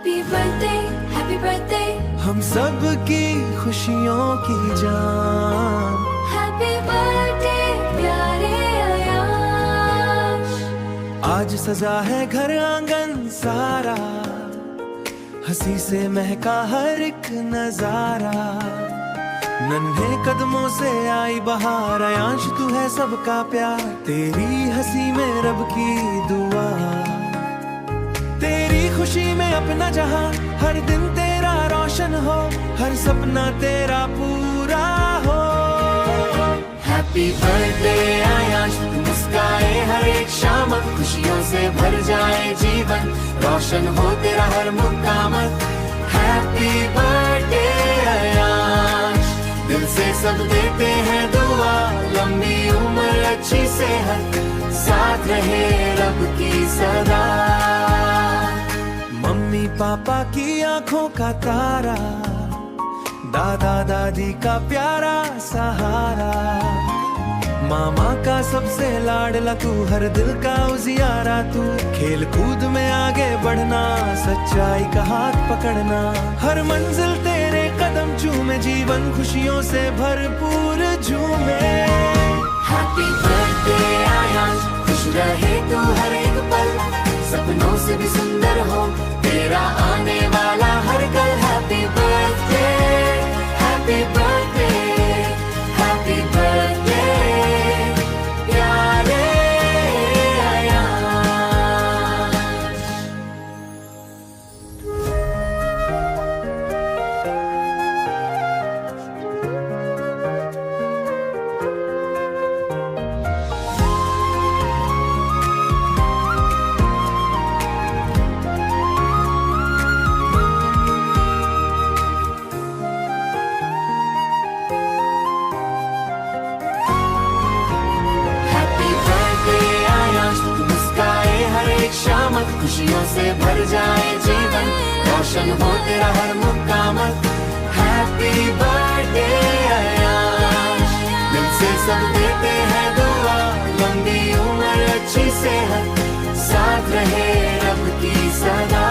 Happy birthday हम सब की खुशियों की जान। हैप्पी बर्थडे प्यारे आयाश। आज सजा है घर आंगन सारा, हंसी से महका हर एक नजारा। नन्हे कदमों से आई बहार, आयांश तू है सबका प्यार। तेरी हंसी में रब की दुआ, तेरी खुशी में अपना जहां। हर दिन तेरा रोशन हो, हर सपना तेरा पूरा हो। हैप्पी बर्थडे आयाश, मुस्काए हर एक शाम, खुशियों से भर जाए जीवन, रोशन हो तेरा हर मुकाम। हैप्पी बर्थडे आयाश, दिल से सब देते हैं दुआ, लंबी उम्र अच्छी सेहत, साथ रहे रब की सदा। मम्मी पापा की आंखों का तारा, दादा दादी का प्यारा सहारा, मामा का सबसे लाडला तू, हर दिल का उजियारा तू। खेल कूद में आगे बढ़ना, सच्चाई का हाथ पकड़ना, हर मंजिल तेरे कदम चूमे, जीवन खुशियों से भरपूर झूमे। हैप्पी बर्थडे आयाश, खुश रहे तू हर एक पल, सपनों से भी सुंदर हो तेरा आने वाला हर कल। Happy birthday, happy birthday, happy birthday प्यारे आयाश। खुशियों से भर जाए जीवन, रोशन हो तेरा हर मुकाम। हैप्पी बर्थडे आयाश, दिल से सब देते हैं दुआ, लंबी उम्र अच्छी सेहत, साथ रहे रब की सदा।